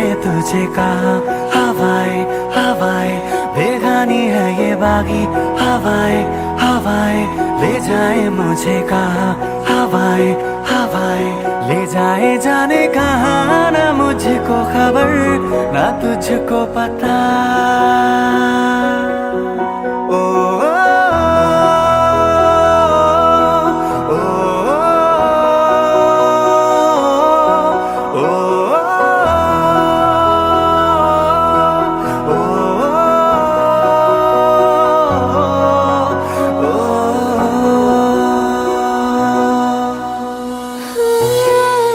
जाए तुझे कहाँ हवाएं हवाएं, बेगानी है ये बागी हवाएं हवाएं, ले जाए मुझे कहाँ हवाएं हवाएं, ले जाए जाने कहाँ ना मुझको खबर ना तुझको पता। ओ, ओ, ओ,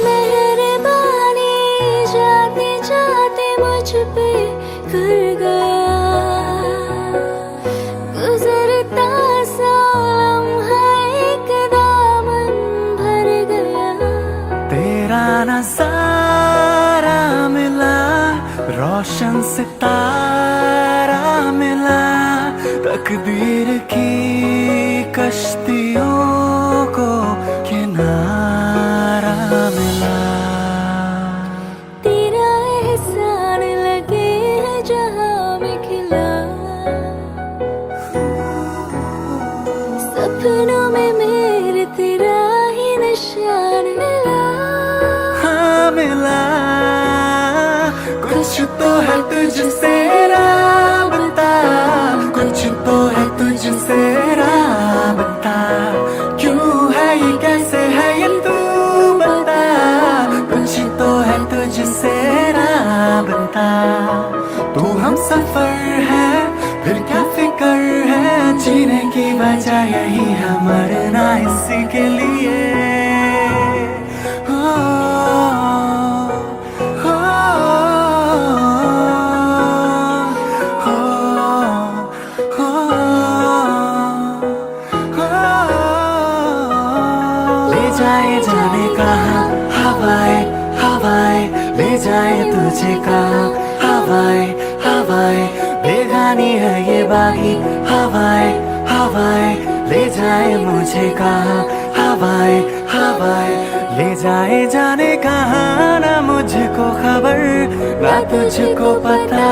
मेहरबानी जाते जाते मुझ पे कर गया, गुजरता सा लम्हा एक दामन भर गया। तेरा नजारा मिला, रोशन सितारा मिला, तकदीर की कश्तियों को किनारा मिला। तेरा एहसान लगे है जहाँ में खिला, सपनों में मेरे तेरा ही निशान मिला। हाँ मिला, कुछ तो है तुझसे राबता, कुछ तो है तुझसे राबता, क्यों है ये कैसे है ये तू बता, कुछ तो है तुझसे राबता। तू हम सफर है फिर क्या फिक्र है, जीने की वजह यही है मरना इसी के लिए। ले जाए जाने कहाँ हवाएं हवाएं, ले जाए तुझे कहाँ हवाएं हवाएं, बेगानी है ये बागी हवाएं हवाएं, ले जाए मुझे कहाँ हवाएं हवाएं, ले जाए जाने कहाँ ना मुझको खबर ना तुझको पता।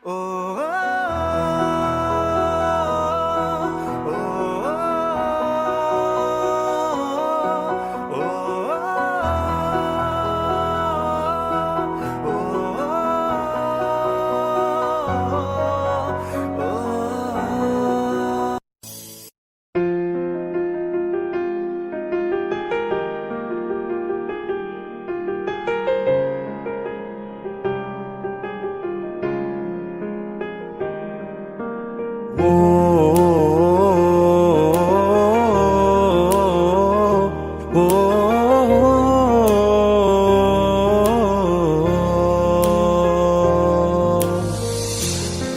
ओ,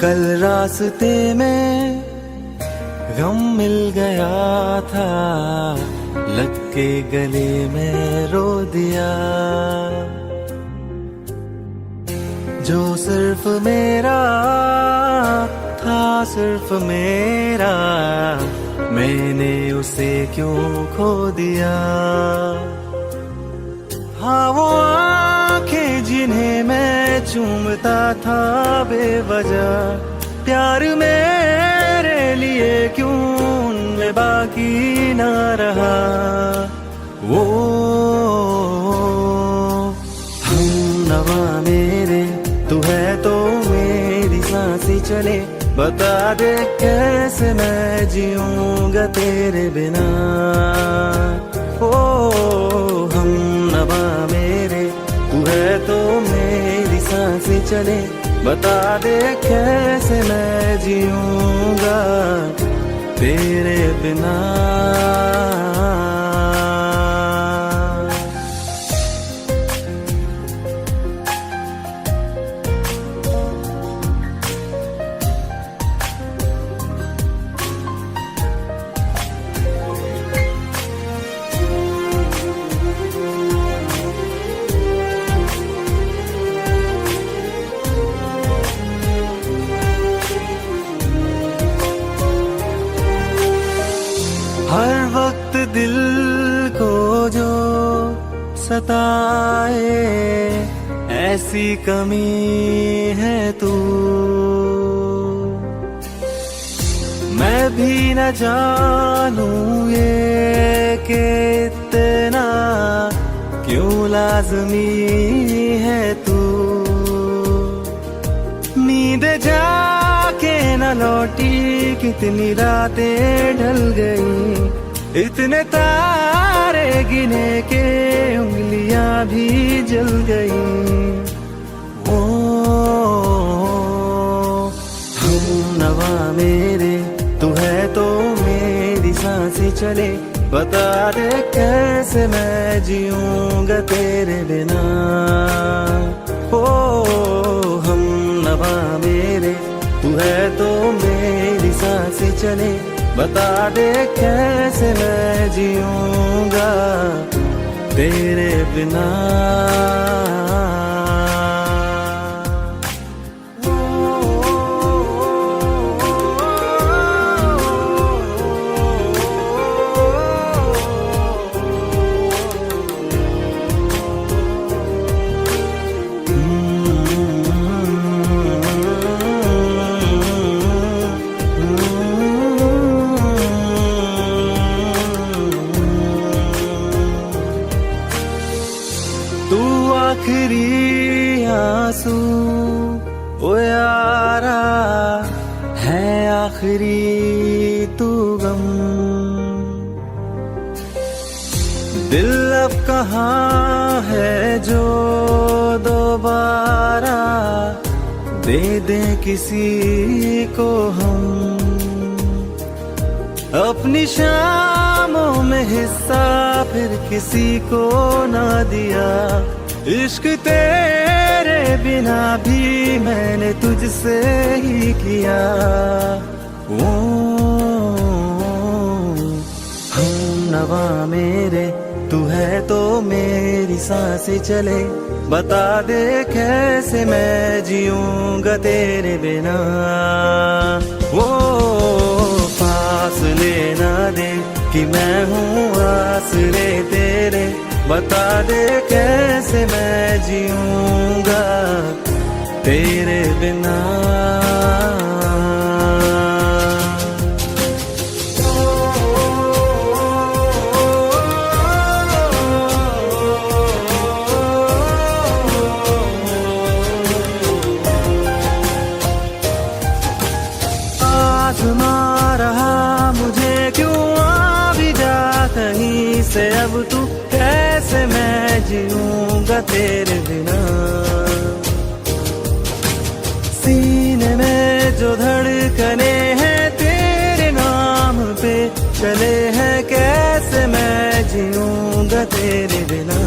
कल रास्ते में गम मिल गया था, लग के गले में रो दिया, जो सिर्फ मेरा था सिर्फ मेरा, मैंने उसे क्यों खो दिया। हाँ वो आंखें जिन्हें मैं चूमता था बेवजह, प्यार मेरे लिए क्यों उनमें बाकी ना रहा। वो हम नवा मेरे तू है तो मेरी सांसें चले, बता दे कैसे मैं जीऊंगा तेरे बिना। ओ हम नवा मेरे तू है तो मेरी सांसें चले, बता दे कैसे मैं जीऊंगा तेरे बिना। हर वक्त दिल को जो सताए, ऐसी कमी है तू। मैं भी न जानूं ये कि इतना क्यों लाज़मी है तू। नींद जाके न लौटी, कितनी रातें ढल गई, इतने तारे गिने के उंगलियां भी जल गई। ओ हम नवा मेरे, तू है तो मेरी सांसें चले, बता दे कैसे मैं जीऊंगा तेरे बिना। ओ हम नवा मेरे, तू है तो मेरी सांसें चले, बता दे कैसे मैं जीऊंगा तेरे बिना। आखिरी आंसू ओ यारा है, आखिरी तू गम। दिल अब कहाँ है जो दोबारा दे दे किसी को हम। अपनी शामों में हिस्सा फिर किसी को ना दिया, इश्क तेरे बिना भी मैंने तुझसे ही किया। ओ हम नवा मेरे, तू है तो मेरी सांसें चले, बता दे कैसे मैं जीऊंगा तेरे बिना। वो फासले ना दे कि मैं हूँ आसरे तेरे, बता दे कैसे मैं जीऊंगा तेरे बिना। आज़मा रहा मुझे क्यों आ भी जा कहीं से, अब तू कैसे मैं जीऊंगा तेरे बिना। सीने में जो धड़कने हैं तेरे नाम पे चले हैं, कैसे मैं जीऊंगा तेरे बिना।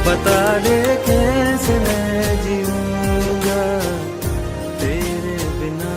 बता दे कैसे मैं जीऊंगा तेरे बिना।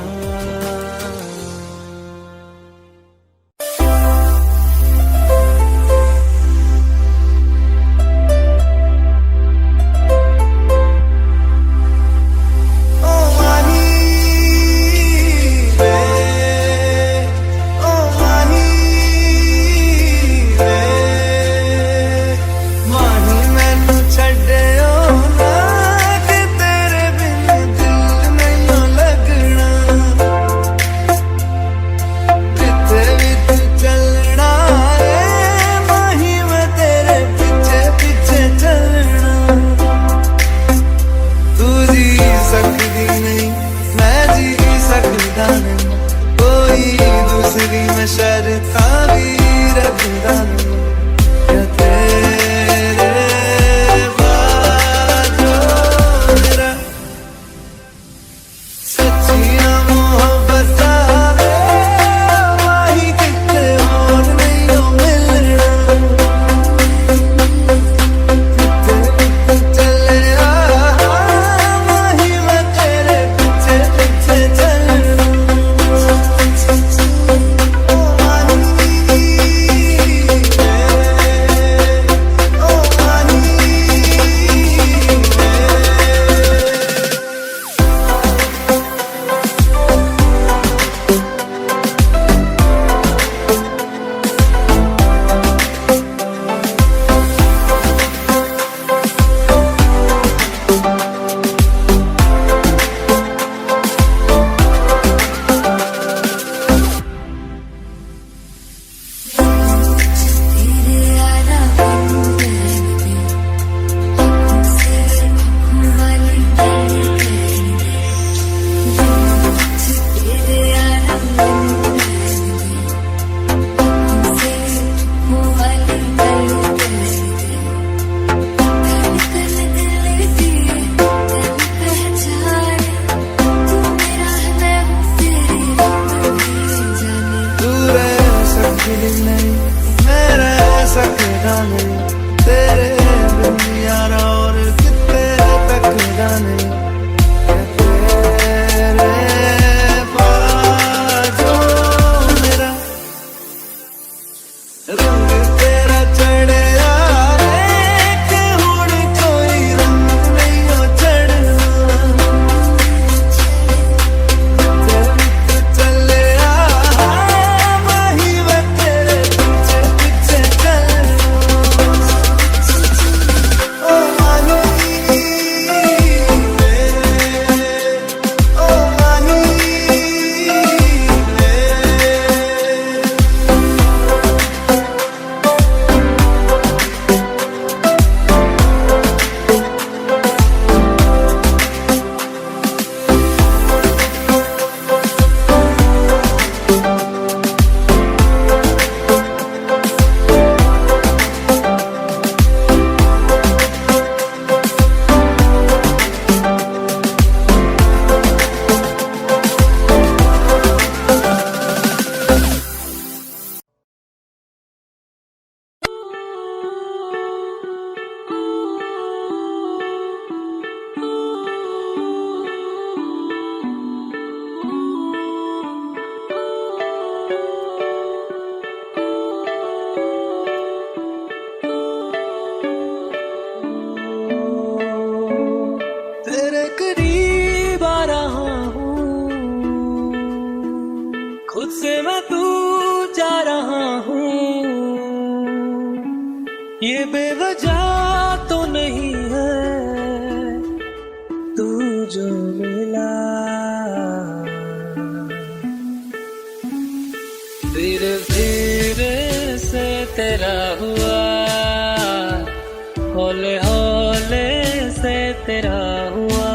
तेरा हुआ,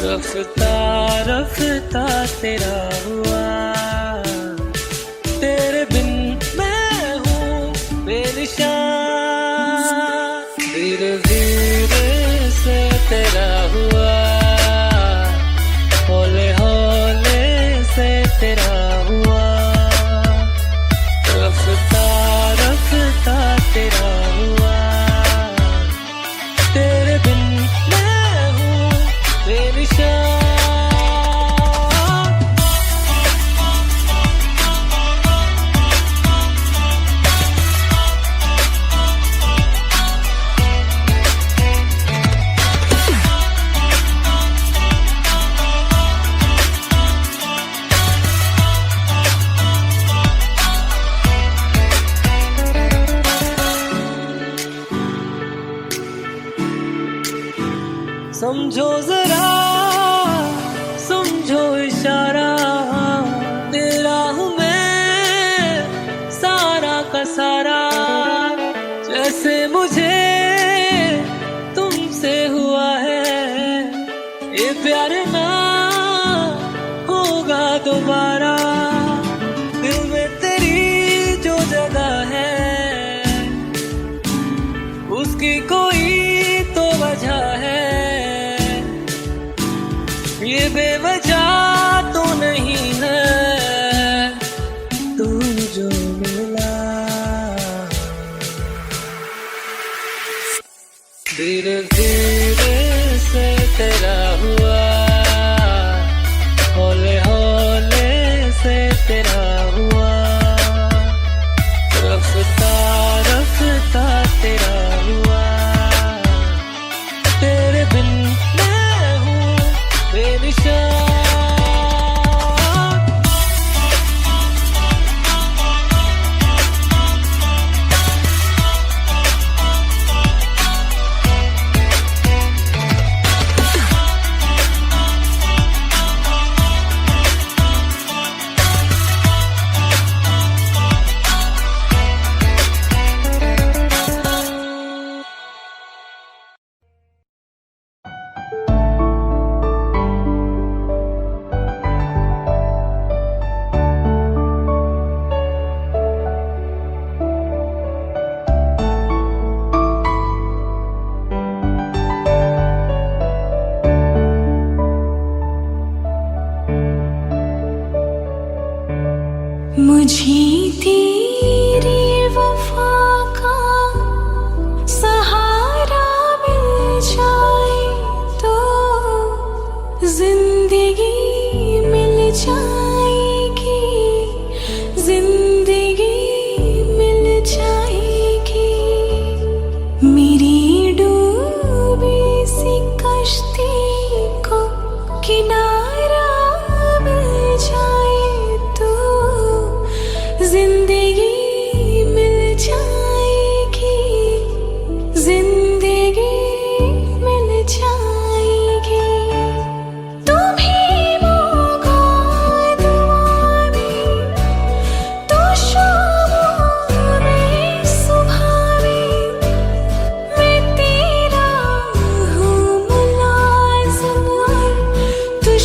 रफ्ता रफ्ता तेरा हुआ, तेरे बिन मैं हूँ बेनिशान, धीरे धीरे से तेरा हुआ, हौले हौले से तेरा हुआ, रफ्ता रफ्ता तेरा हुआ, तेरे बिन मैं हूँ बेनिशान। समझो जरा, समझो इशारा, तेरा हूँ मैं सारा का सारा, जैसे मुझे तुमसे हुआ है, ये प्यार ना होगा दोबारा, दिल में तेरी जो जगह है, उसकी कोई तो वजह है, ये बेवजह तो नहीं है, तू जो मिला, धीरे धीरे से तेरा हुआ, हौले हौले से तेरा हुआ, रफ्ता रफ्ता तेरा हुआ, तेरे बिन मैं हूँ बेनिशान। मुझे तेरी वफा का सहारा मिल जाए तो जिंदगी मिल जाएगी, जिंदगी मिल जाएगी, मेरी डूबी सी कश्ती को किनारा मिल जाए तो जिंदगी मिल जाएगी, जिंदगी मिल जाएगी, तुम ही होगा दुआ में, तो शामों में सुबह में, मैं तेरा हूँ मुलाज़िम और तू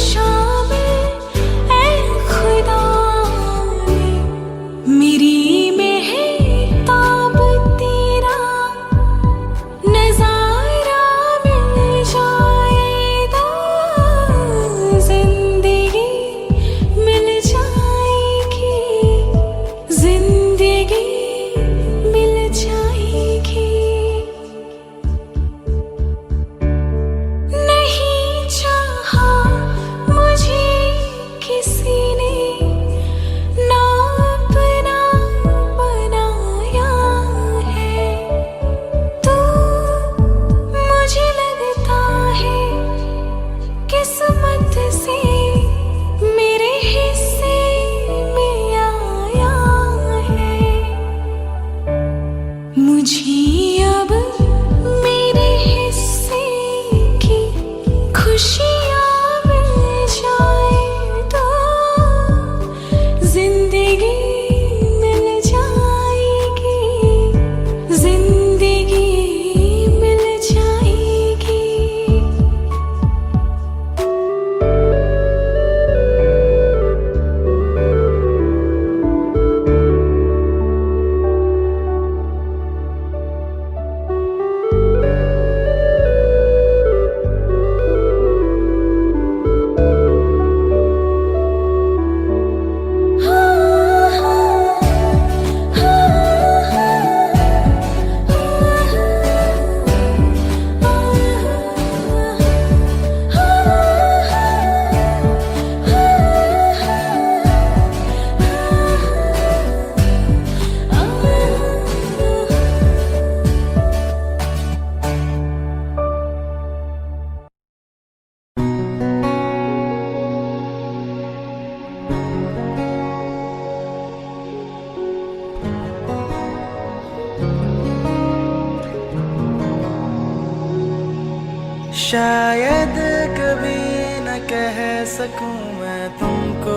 शायद कभी न कह सकूं मैं तुमको,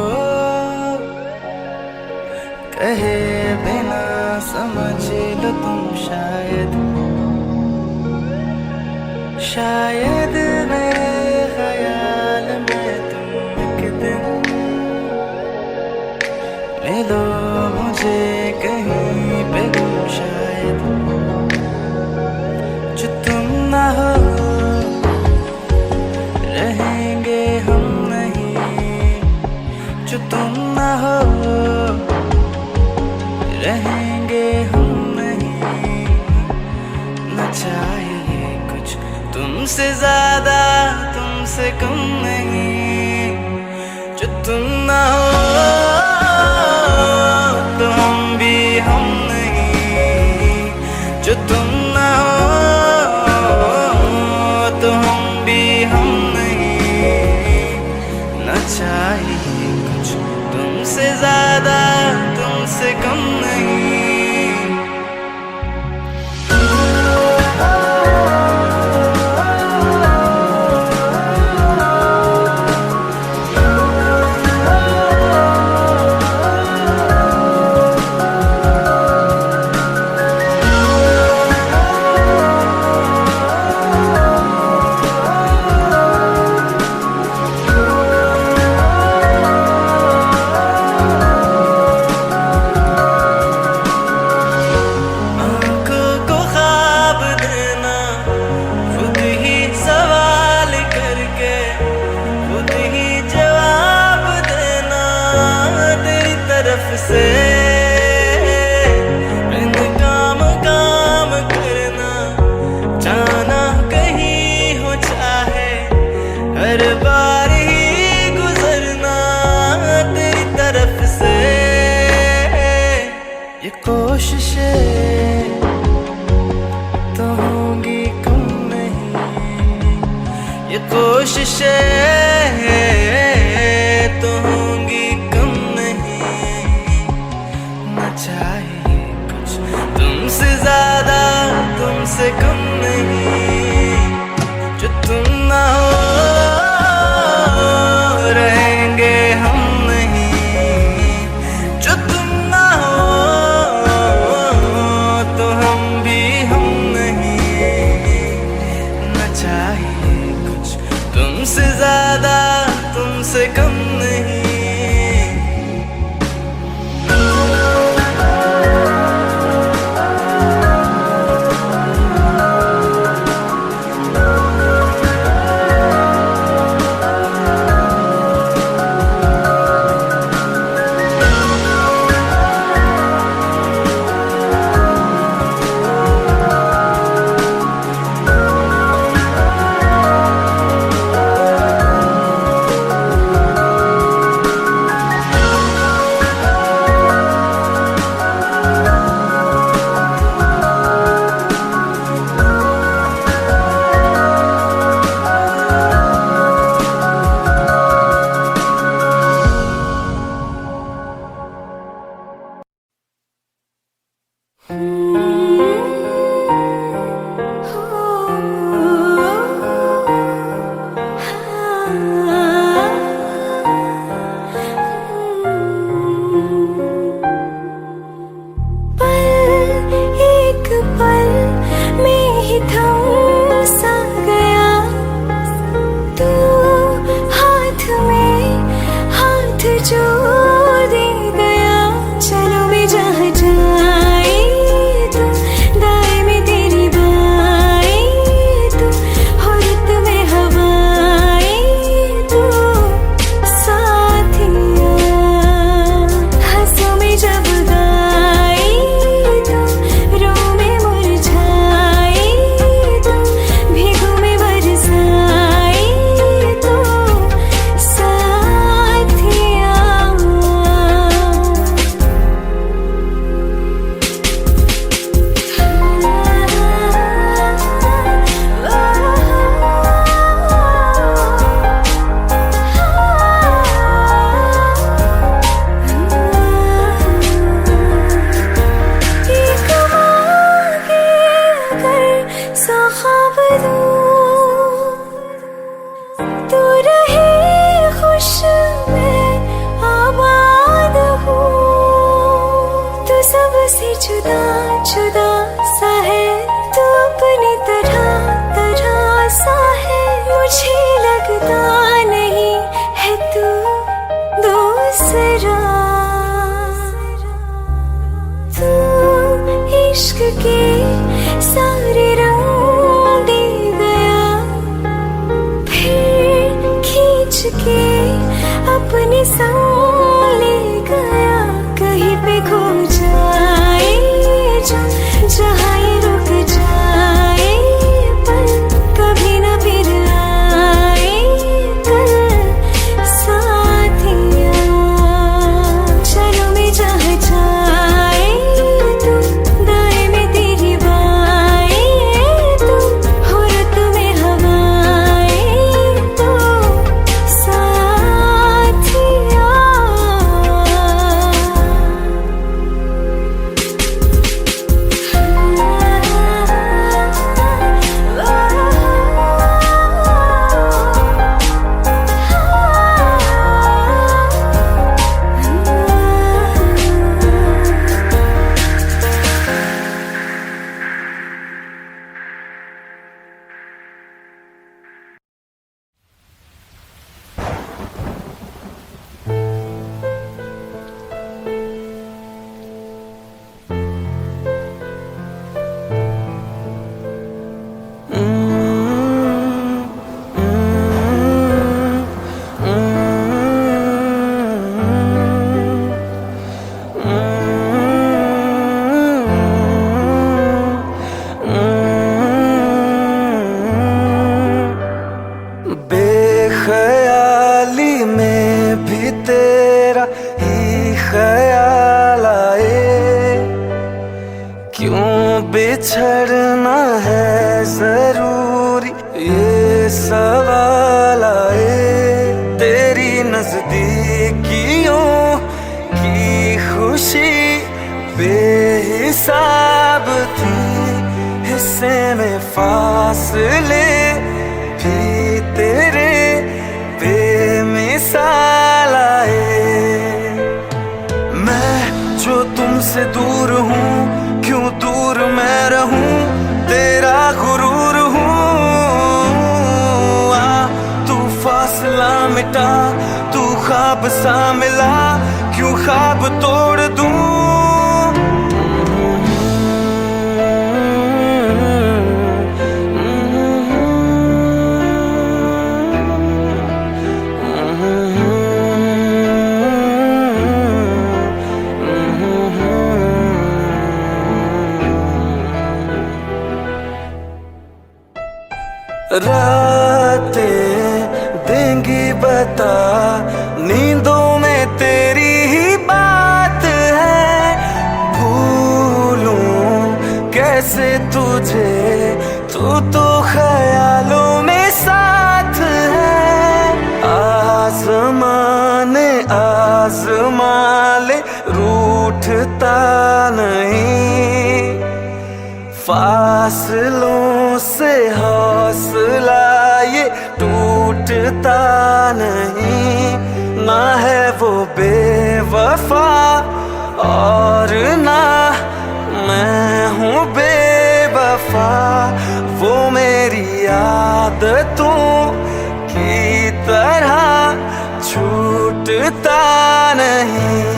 कहे बिना समझ लो तुम शायद। शायद मेरे ख्याल में तुम एक दिन मिलो मुझे कहीं पे गुम शायद। जो तुम ना हो रहेंगे हम नहीं, जो तुम ना हो रहेंगे हम नहीं। न चाहिए कुछ तुमसे ज्यादा तुमसे कम नहीं। जो तुम ना हो तो हम भी हम नहीं। जो तुम ना हो तो हम भी हम नहीं। न चाहिए कुछ तुमसे ज्यादा तुमसे कम नहीं। से बिन काम काम करना, जाना कहीं हो चाहे हर बार ही गुजरना तेरी तरफ से। ये कोशिशें तो होंगी कम नहीं, ये कोशिशें तो होंगी कम नहीं। न चाहिए कुछ तुमसे ज्यादा तुमसे कम नहीं। जो तुम ना हो रहेंगे हम नहीं। जो तुम ना हो तो हम भी हम नहीं। न चाहिए कुछ तुमसे ज्यादा तुमसे कम नहीं। ख्याली में भी तेरा ही ख्याल आए, क्यों बिछड़ना है जरूरी ये सवाल आए। तेरी नजदीकियों की खुशी बेहिसाब थी, हिस्से में फासले भी तेरे बेमिसाल आए। मैं जो तुमसे दूर हूँ, क्यों दूर मैं रहूं, तेरा गुरूर हूँ। आ तू फासला मिटा, तू ख्वाब सा मिला, क्यों ख्वाब तोड़ दूं। रातें देंगी बता, नींदों में तेरी ही बात है। भूलूं कैसे तुझे, तू तो ख्यालों में साथ है। आज़माने आज़मा ले, रूठता नहीं, फासलों से हौसला ये टूटता नहीं। ना है वो बेवफा और ना मैं हूँ बेवफा, वो मेरी आदतों की तरह छूटता नहीं।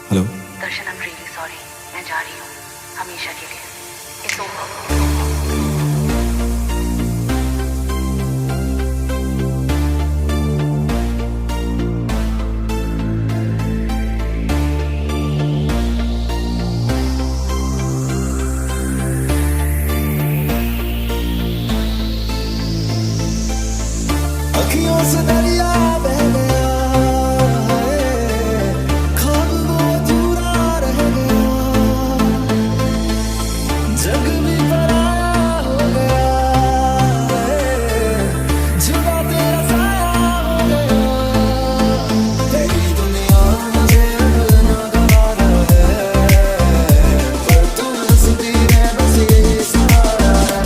Hello Darshan, I am really sorry, मैं जा रही हूँ हमेशा के लिए। It's over. अखियों से दरिया बह गया, ख्वाब वो अधूरा रह गया। जग भी पराया हो गया, जुदा तेरा साया हो गया। तेरी दुनिया मुझे अब नागवार है, पर तुम हंसती है बस यही सहारा है।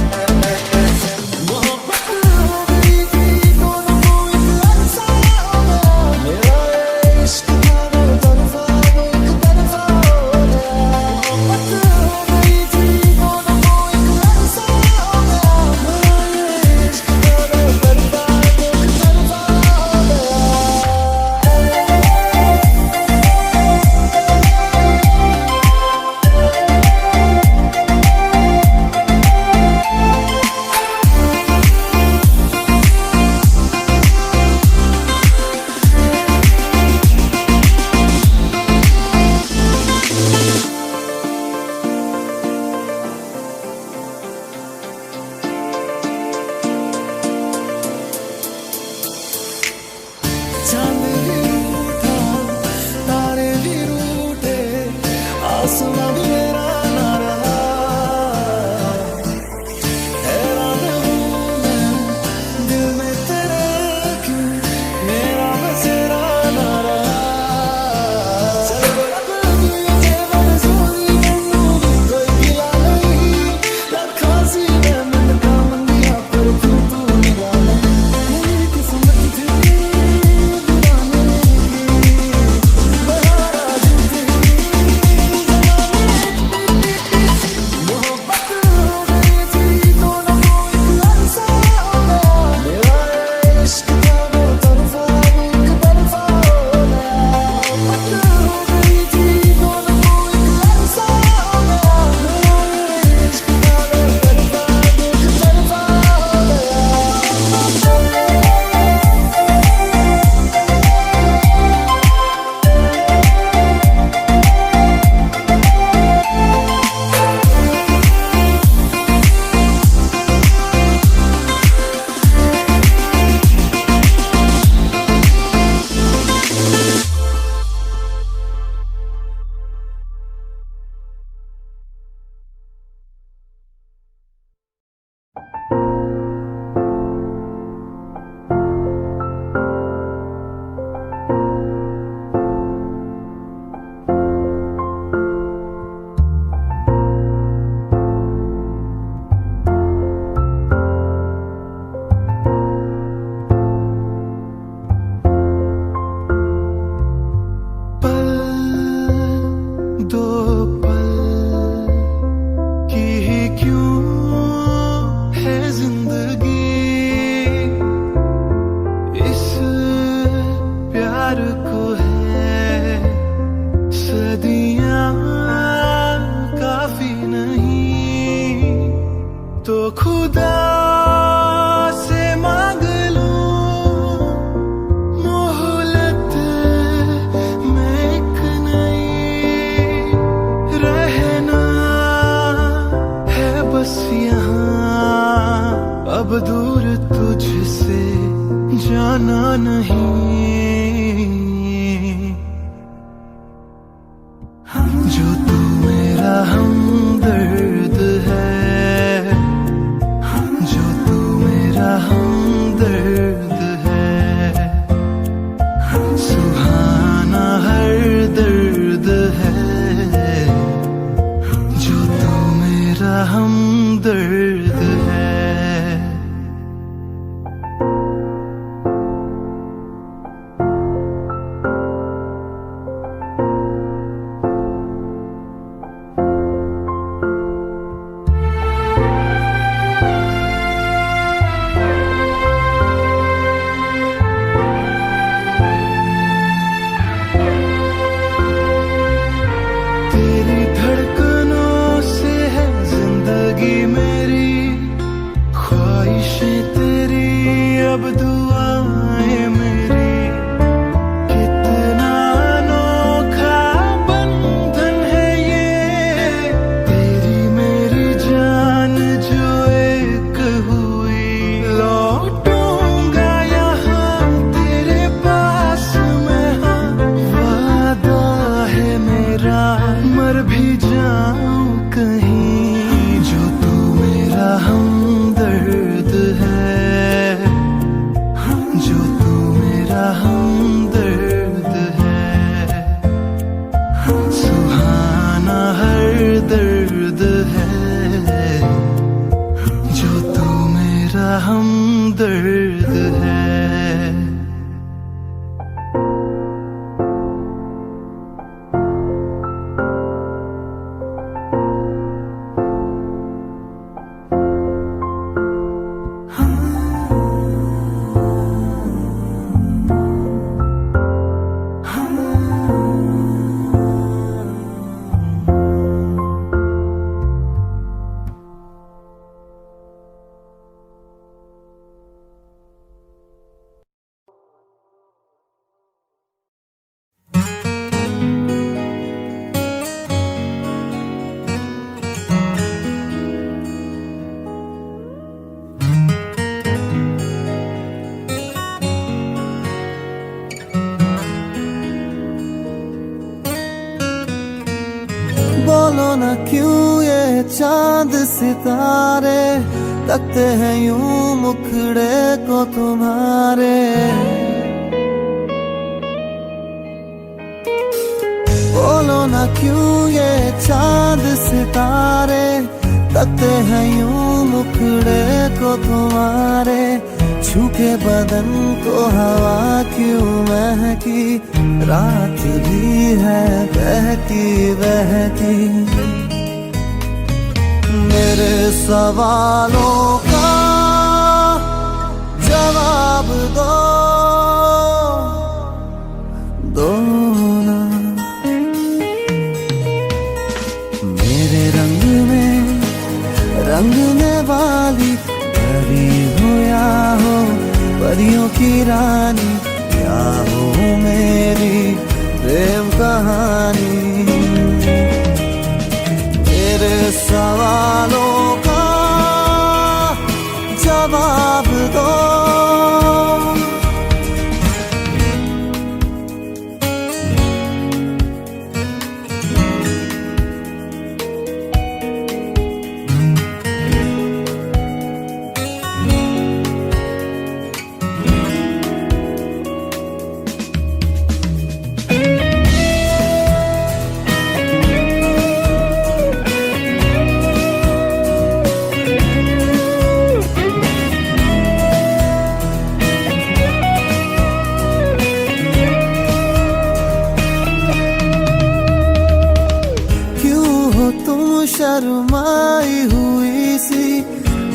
मोहब्बत हो गई थी दोनों को एक मुझसे जाना नहीं, जो तू मेरा हमदर्द है, जो तू मेरा हमदर्द है, सुहाना हर दर्द है, जो तू मेरा हमदर्द है। तेरी धड़कनों से है जिंदगी मेरी, ख्वाहिशें तेरी अब दुआएं मेरी, कितना अनोखा बंधन है ये, तेरी मेरी जान जो एक हुई, लौटूंगा यहाँ तेरे पास मैं, हाँ वादा है मेरा, मर भी जाऊं कहीं, जो तू मेरा हमदर्द है, जो तू मेरा हमदर्द है, सुहाना हर दर्द है, जो तू मेरा हमदर्द है। बोलो ना क्यों ये चांद सितारे तकते हैं यूं मुखड़े को तुम्हारे, बोलो ना क्यों ये चांद सितारे तकते हैं यूं मुखड़े को तुम्हारे, छूके बदन को हवा क्यों महकी, रात भी है बहती बहती, मेरे सवालों का जवाब दो ना, मेरे रंग में रंगने वाली परी हो या हो परियों की रानी, या हो मेरी प्रेम कहानी, मेरे सवालों का जवाब दो। शर्माई हुई सी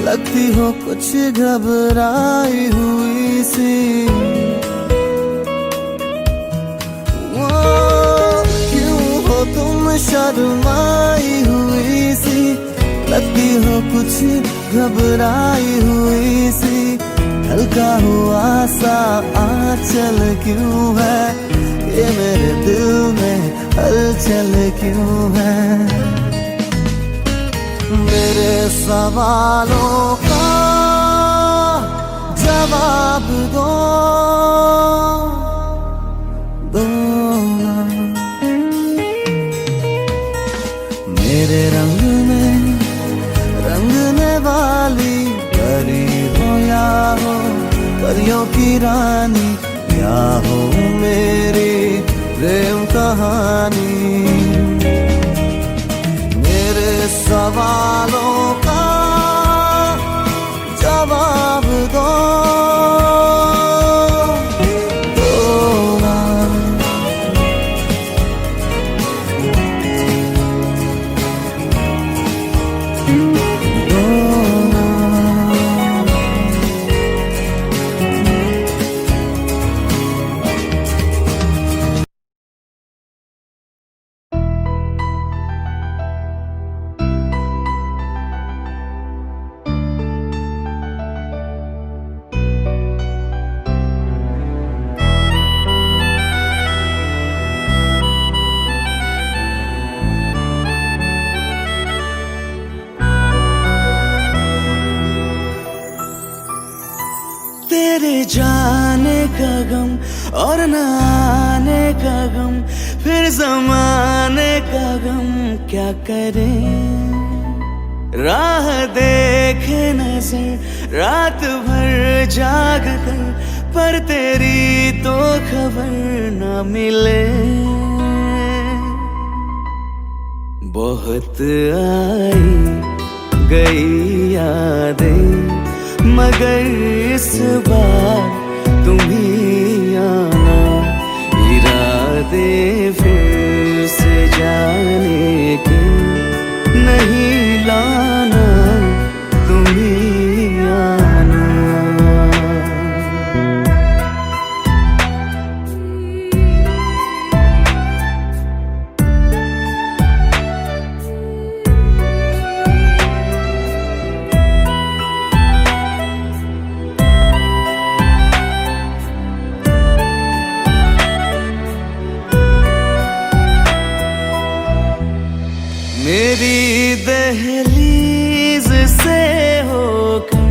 लगती हो, कुछ घबराई हुई सी, क्यों हो तुम शर्माई हुई सी लगती हो, कुछ घबराई हुई सी, हल्का हुआ सा आंचल क्यों है, ये मेरे दिल में हलचल क्यों है, मेरे सवालों का जवाब दो दो ना। मेरे रंग में रंगने वाली परी हो या हो परियों की रानी, या हो मेरी प्रेम कहानी। मेरे सवालों का जवाब दो ना। तेरे जाने का गम और न आने का गम, फिर जमाने का गम क्या करें। राह देखे नजर रात भर जाग कर, पर तेरी तो खबर न मिले। बहुत आई गई यादें, मगर इस बार तुम ही आना। इरादे फिर से जाने के नहीं लाना, तुम ही आना। मेरी दहलीज से होकर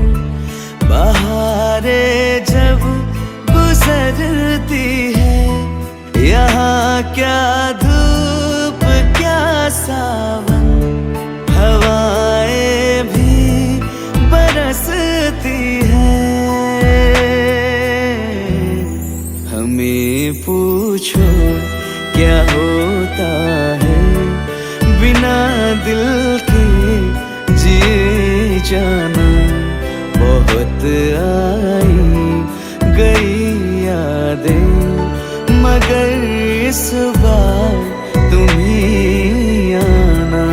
बहारें जब गुजरती है, यहाँ क्या धूप क्या सावन, हवाएं भी बरसती है। हमें पूछो क्या होता है बिना दिल के जिए जाना। बहुत आई गई यादें, मगर इस बार तुम ही आना।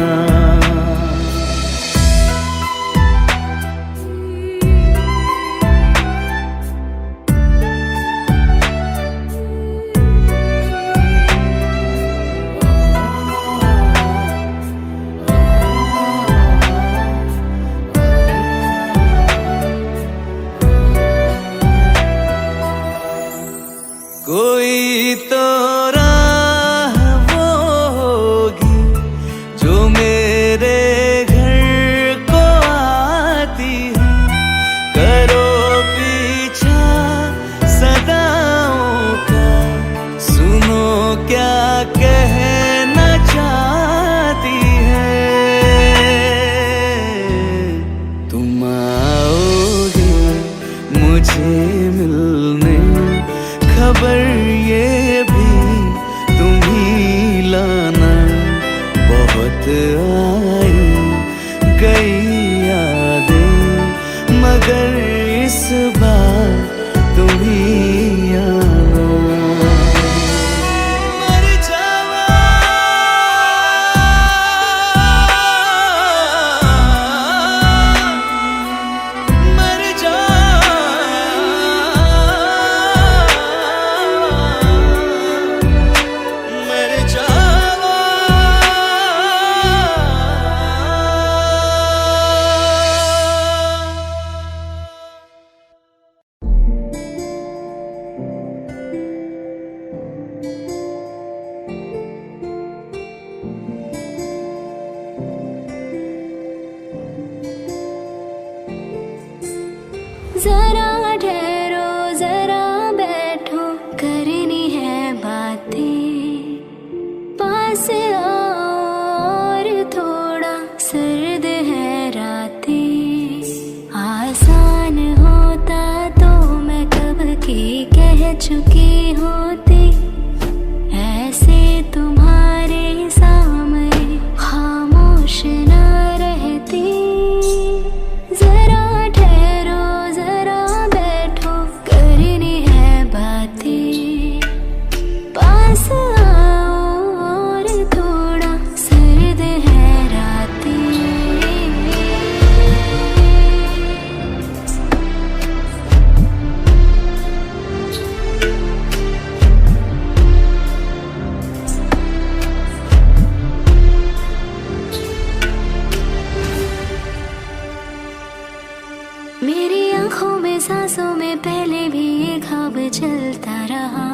कोई तो राह वो होगी जो मेरे घर को आती है। करो पीछा सदाओं का, सुनो क्या कहना चाहती है। तुम आओगे मुझे मिलने, खबर ये भी तुम ही लाना। बहुत आई गई यादें, मगर इस बार तुम ही आना। मर जावा मर जा चुकी होती ऐसे तुम्हारे सामने खामोश न रहती। जरा ठहरो जरा बैठो करनी है बातें, पास आओ और थोड़ा सर्द है रातें। मेरी आंखों में सांसों में पहले भी ये ख्वाब चलता रहा,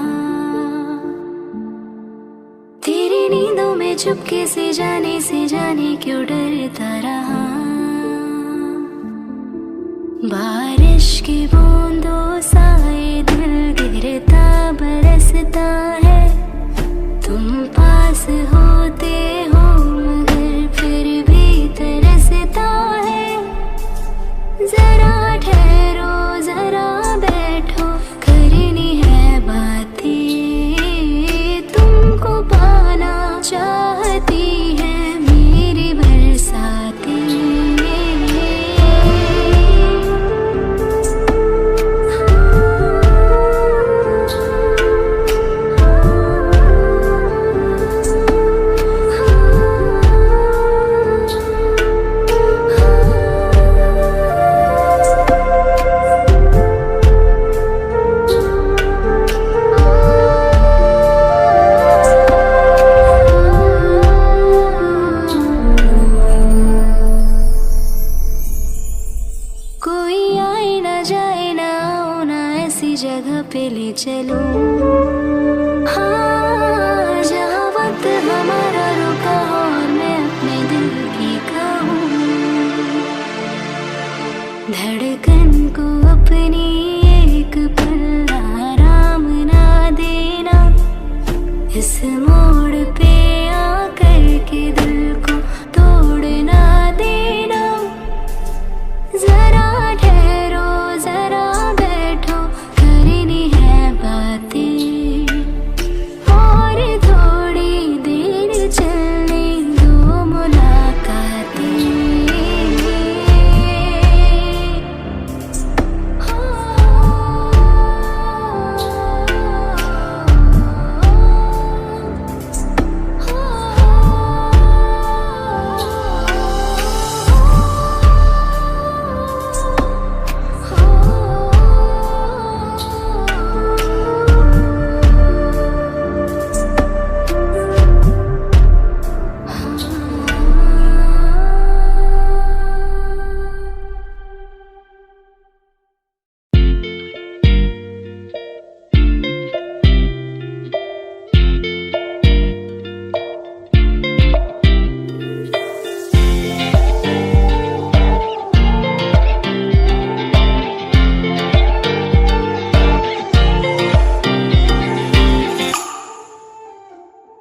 तेरी नींदों में चुपके से जाने क्यों डरता रहा। बारिश की बूंदों सा ये दिल गिरता बरसता है, तुम पास होते हो मगर फिर भी तरसता है। जरा ठहरो जरा बैठो करनी है बातें, तुमको पाना चाहती है मेरी बरसातें। कोई आए ना जाए ना आओ ना ऐसी जगह पे ले चलो, हाँ जहाँ वक्त हमारा रुका हो और मैं अपने दिल की कहूँ। धड़कन को अपनी एक पल आराम ना देना, इस मोड़ पे आकर के दिल को तोड़ना देना। जरा ठहरो जरा बैठो करनी है बातें, और थोड़ी देर चलने दो मुलाकातें।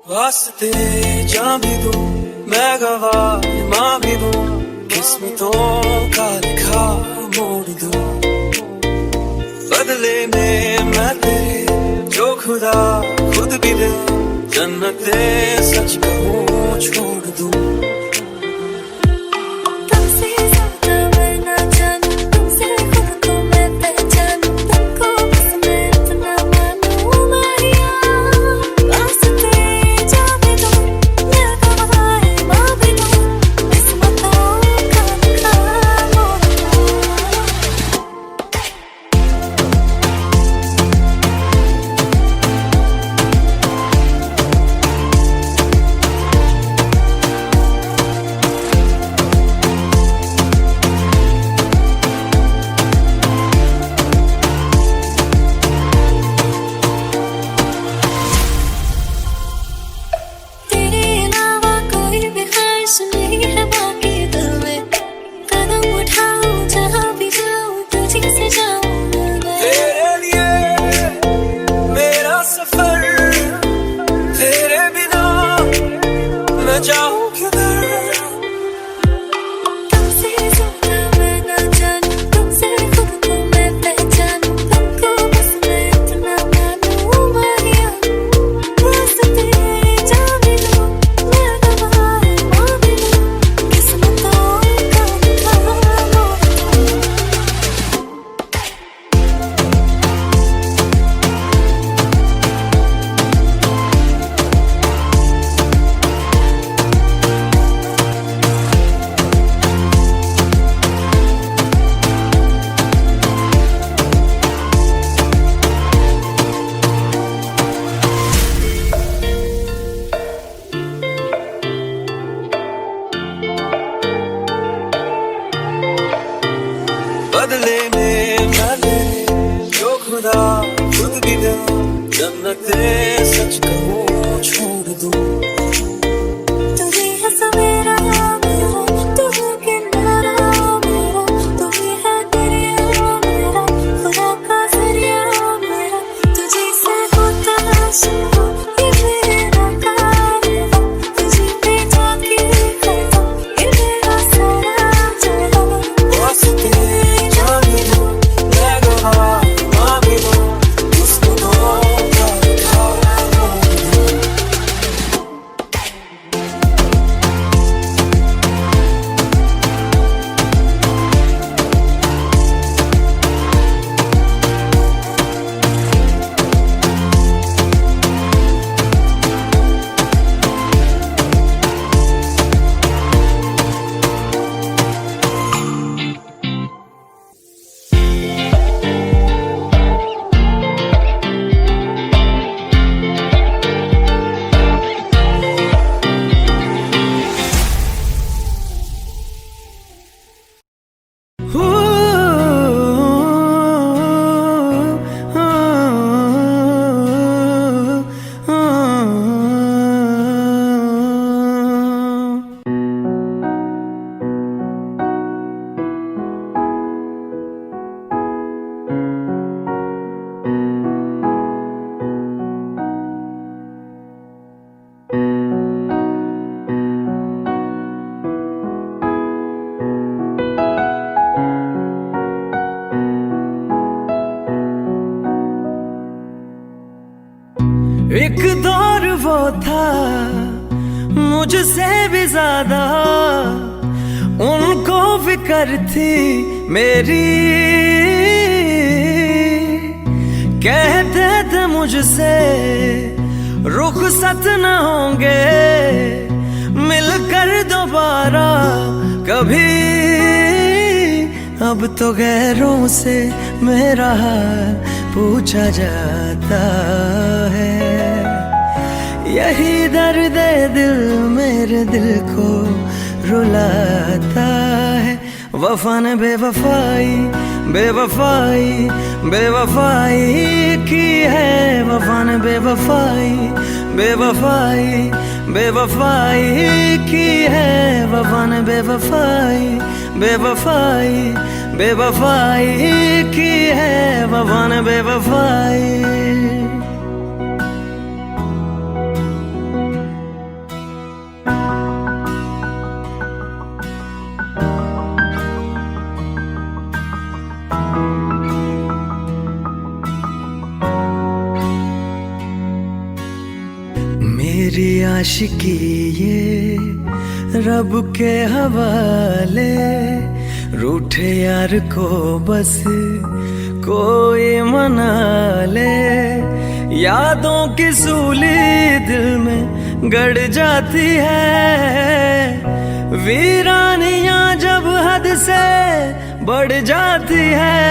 वास्ते जा भी दूं मैं गवाह माँ भी दूं, किस्मतों का लिखा मोड़ दूं। बदले में मैं तेरे जो खुदा खुद भी दे, जन्नते सच कहूँ छोड़ दूं। खुदा खुद भी दे जन्नते सच कहूँ छोड़ दूँ तू ही है सवेरा मेरा, तू है किनारा मेरा, तू ही है दरिया मेरा, खुदा का जरिया मेरा, तुझे से होता शुरू ये मेरा कारवां, तुझे पे जाके खत्म ये मेरा सारा जहां। वास्ते जाने दो मैं गवाह मांगे दो उसको दो एक दौर वो था मुझसे भी ज्यादा उनको फिक्र थी मेरी, कहते थे मुझसे रुखसत न होंगे मिलकर दोबारा कभी। अब तो गैरों से मेरा हाल पूछा जाता है, यही दर्द दिल मेरे दिल को रुलाता है। वफा ने बेवफाई बेवफाई बेवफाई की है, वफा ने बेवफाई बेवफाई बेवफाई की है, वफा ने बेवफाई बेवफाई बेवफाई की है, वफा ने बेवफाई। मेरी आशिकी ये रब के हवाले, रूठे यार को बस कोई मना ले, यादों की सूली दिल में गड़ जाती है, वीरानियां जब हद से बढ़ जाती है,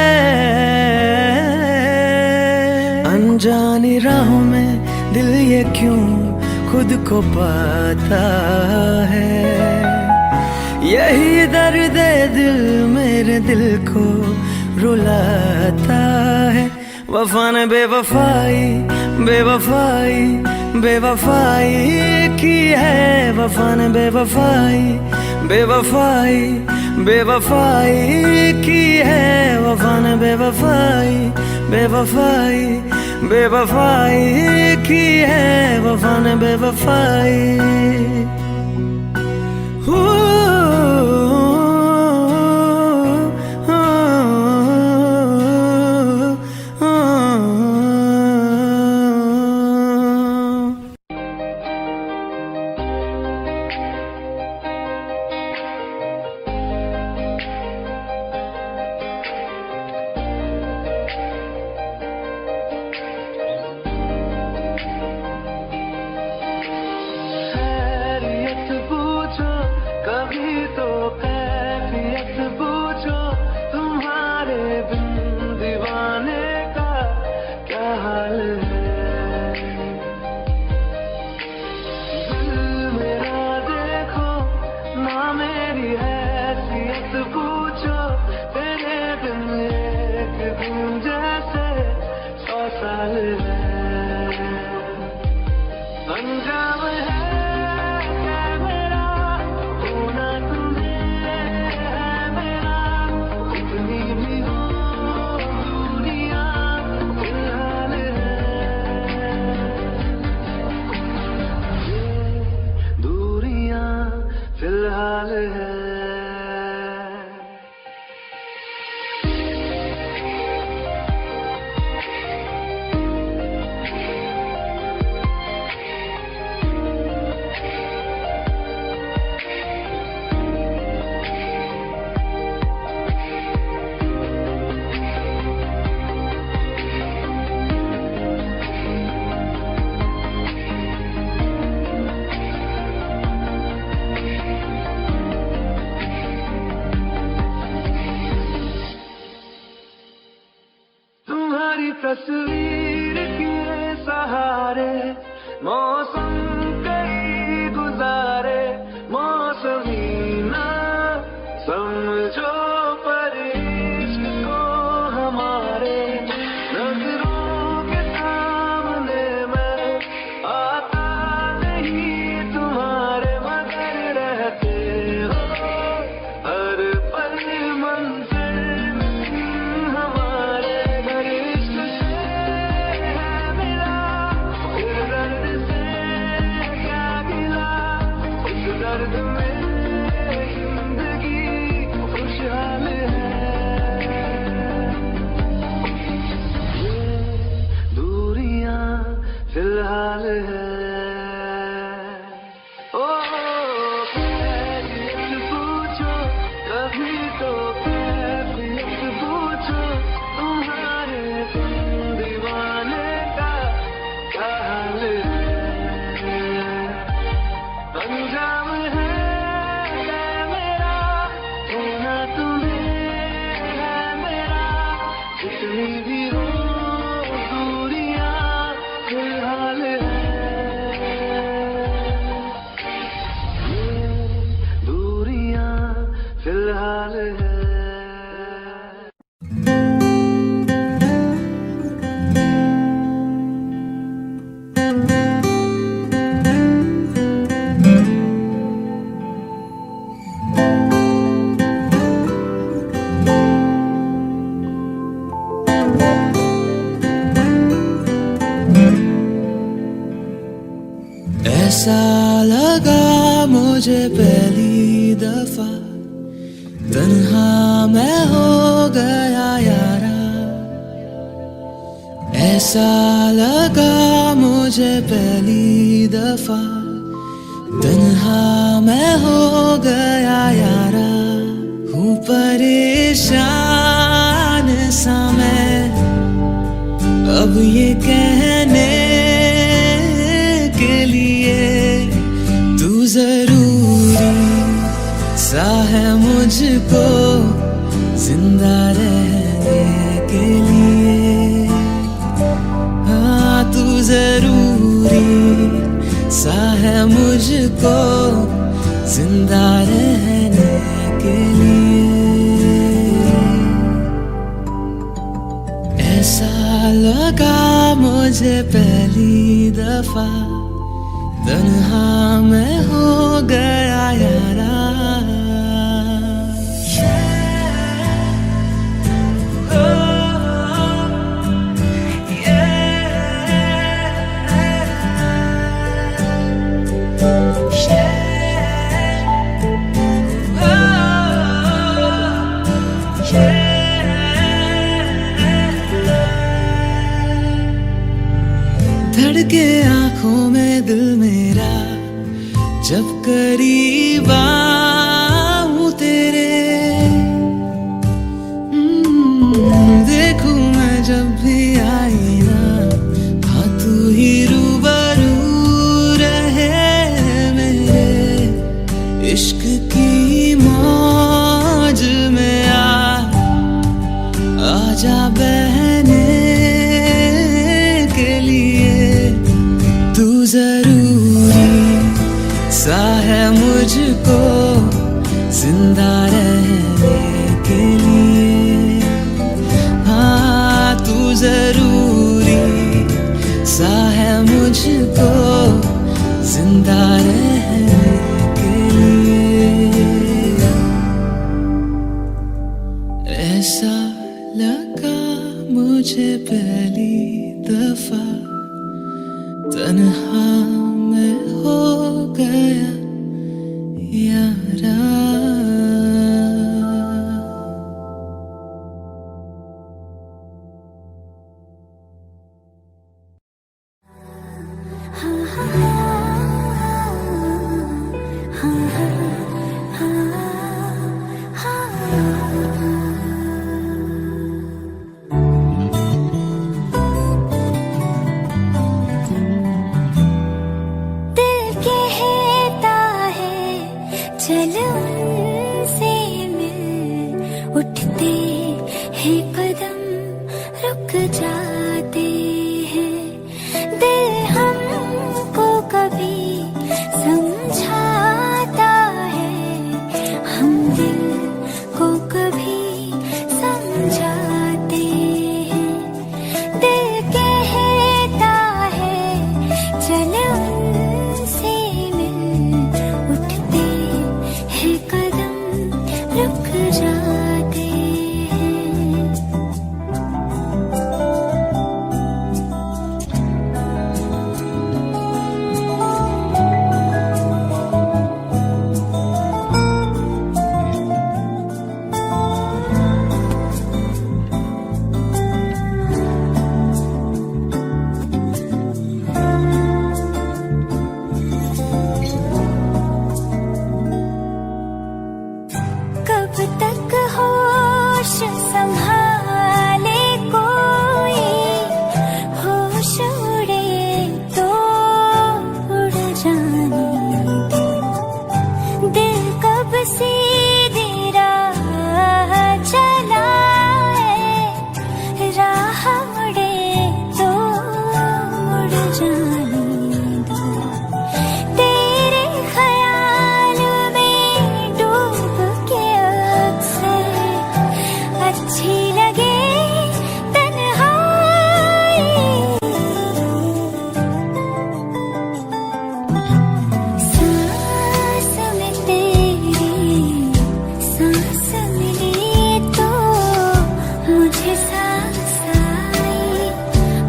अनजानी राहों में दिल ये क्यों खुद को पाता है, यही दर्द दिल मेरे दिल को रुलाता है। वफा ने बेवफाई बेवफाई बेवफाई की है, वफा ने बेवफाई बेवफाई बेवफाई की है, वफा ने बेवफाई बेवफाई बेवफाई की है, वफा ने बेवफाई। खैरियत पूछो कभी तो तस्वीर के सहारे मौसम कई गुजारे, मौसमी ना समझो पर इश्क को हमारे, नजरों के सामने मैं आता नहीं तुम्हारे, मगर रहते हो हर पल मंजिल हमारे, हर इश्क से है मिला फिर दर्द से क्या गिला, इस दर्द में जिंदगी खुशहाल है। ये दूरियां फिलहाल है। ओ कैफियत पूछो कभी तो, कैफियत पूछो तुम्हारे तुम दीवाने का क्या हाल है। अंजाम है मेरा होना तुम्हें है मेरा, जितनी भी हो दूरियां फिलहाल है। ये दूरियां फिलहाल है। ऐसा लगा मुझे पहली दफा, तन्हा मैं हो गया यारा। ऐसा लगा मुझे पहली दफा, तन्हा मैं हो गया यारा। हूँ परेशान सा मैं अब ये कहने के लिए, तू जरूरी सा है मुझको जिंदा रहने के लिए। हाँ तू जरूरी सा है मुझको जिंदा रहने के लिए। ऐसा लगा मुझे पहली दफा, तन्हा मैं हो गया यारा। धड़के आंखों में दिल मेरा जब करीब आऊं तेरे, देखूं मैं जब भी आई ना, हाँ तू ही रूबरू रहे मेरे। इश्क की मौज में आजा बहने के लिए। तू जरूरी सा है मुझको जिंदा रहने के लिए। हाँ तू जरूरी सा है मुझको जिंदा रहने के लिए। ऐसा लगा मुझे पहली दफा, तन्हा मैं हो गया यारा।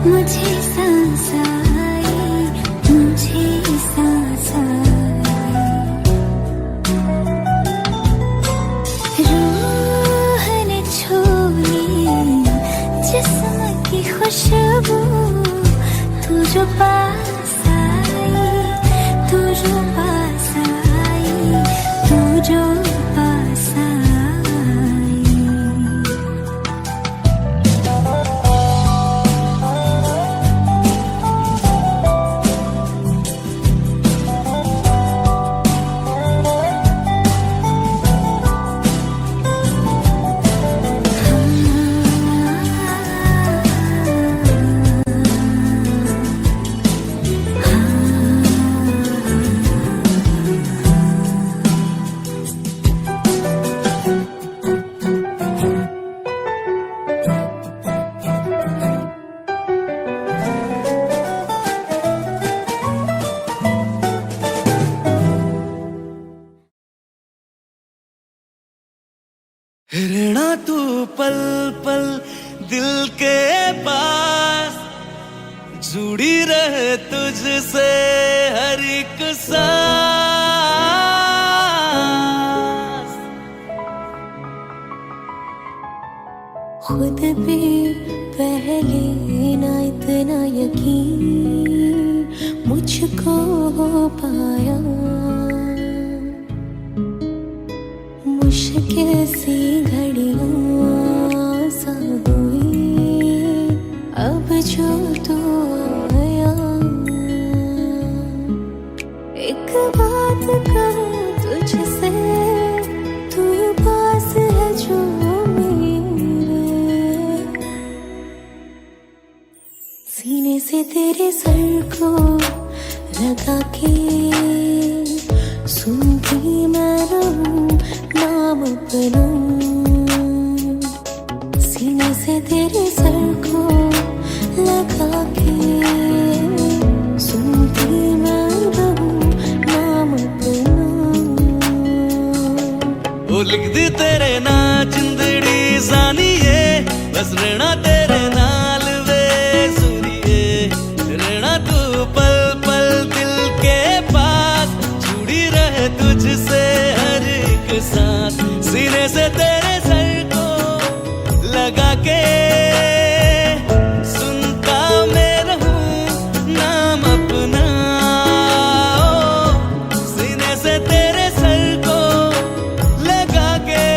मुझे सांस आई, मुझे सांस आई। रूह ने छोड़ी जिस्म की खुशबू, तू जो पास आई, तू जो पास आई, तू जो पास आई। रहना तू पल पल दिल के पास, जुड़ी रहे तुझसे हर एक सांस। खुद पे पहले ना इतना यकीन मुझको हो पाया, मुश्किल सी घड़ियां सा हुई अब जो तू आया। एक बात कहूँ तुझसे, तू पास है जो मेरे, सीने से तेरे सर को लगा के सुनती मैं रहूं नाम अपना। सीने से तेरे सर को लगा के सुनती मैं रहूं नाम अपना। ओ लिख दी तेरे ना जिंदड़ी जानिए, बस रहना तेरे नाल वे सुनिए। रहना तू पल पल दिल के पास, जुड़ी रहे तुझसे हर एक सांस। सीने से तेरे सर को लगा के सुनता मैं रहूं नाम अपना। सीने से तेरे सर को लगा के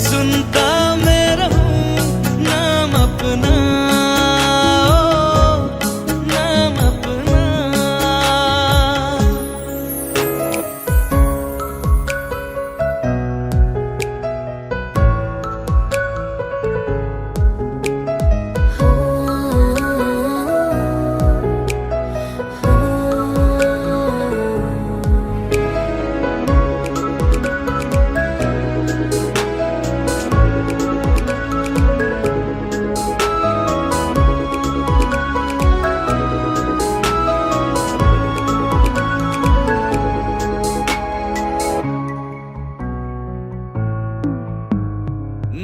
सुनता मैं रहूं नाम अपना, नाम अपना।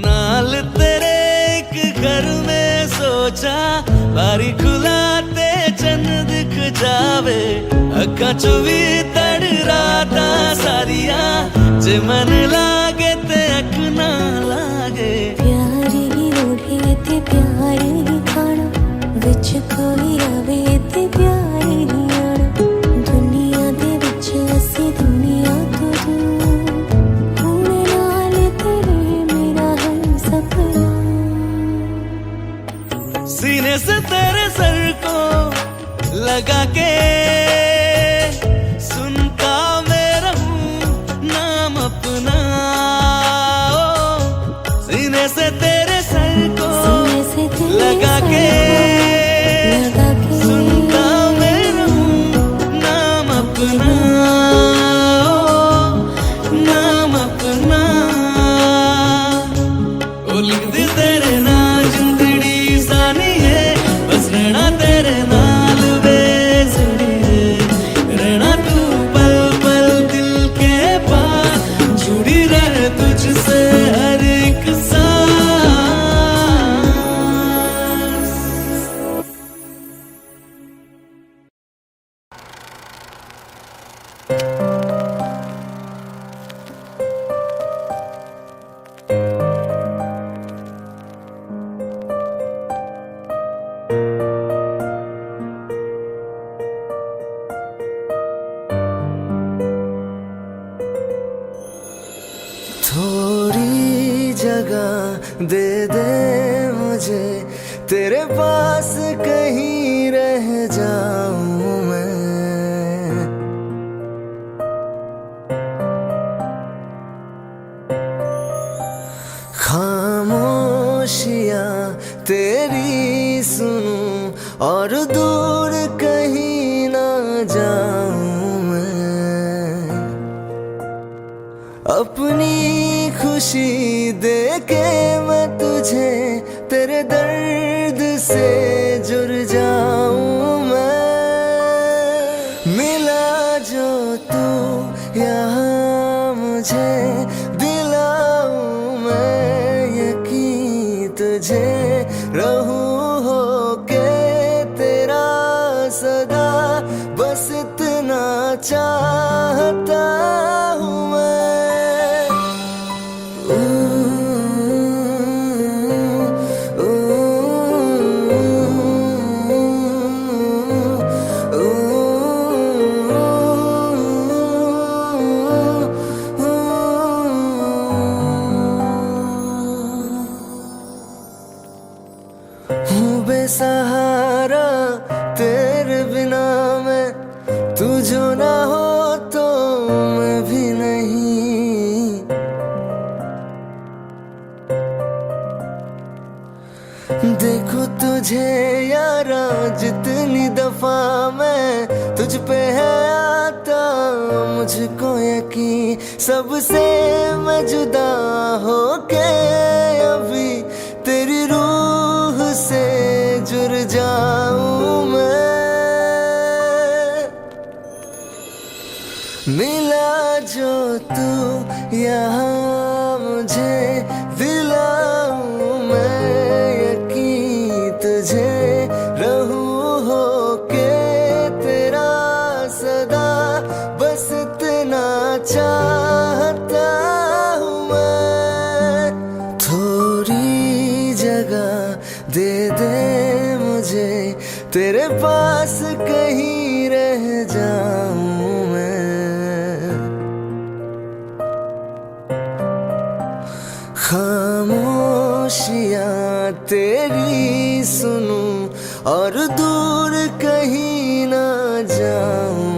नाल तेरे एक घर में सोचा, बारी खुलाते चन्न दिख जावे। अखा चो भी तड़ राता सारिया, जे मन लागे ते अख ना लागे। प्यारी ओढ़े ते प्यारी खाना, विच कोई आवे ते प्यारी आना। दुनिया दे विच असी दुनिया तो दूर, हुण नाल तेरे मेरा है सपना। सीने से तेरे सर को लगा के सुनता मैं रहूं नाम अपना। सीने से तेरे सर को लगा के सुनता मैं रहूं नाम अपना, नाम अपना। ओ लिख दी तेरे ना जिंदड़ी जानिए, बस रहना तेरे नाल वे जुड़िए। रहना तू पल पल दिल के पास, जुड़ी रहे तुझसे हर एक सांस। दे दे मुझे, तेरे पास कहीं रह जाऊं मैं। खामोशियां तेरी सुनूं और दूर कहीं ना जाऊं मैं। अपनी खुशी दे के मैं तुझे तेरे दर्द से जुड़ जाऊं मैं। मिला जो तू यहाँ मुझे, दिलाऊं मैं यकीन तुझे, रहूं होके तेरा सदा, बस इतना चाहता हूँ मैं। हूँ बेसहारा तेरे बिना मैं, तू जो ना हो तो मैं भी नहीं। देखो तुझे यारा जितनी दफा मैं तुझ पे है आता, मुझको यकीन सबसे मैं जुदा होके अभी तेरी रूह से जुड़ जाऊं मैं। मिला जो तू यहाँ मुझे, दिलाऊं मैं यकीन तुझे, रहूं होके तेरा सदा, बस इतना चाहता हूँ मैं। थोड़ी जगह दे दे मुझे, तेरे पास कहीं रह जाऊं मैं। खामोशियां तेरी सुनूं और दूर कहीं ना जाऊं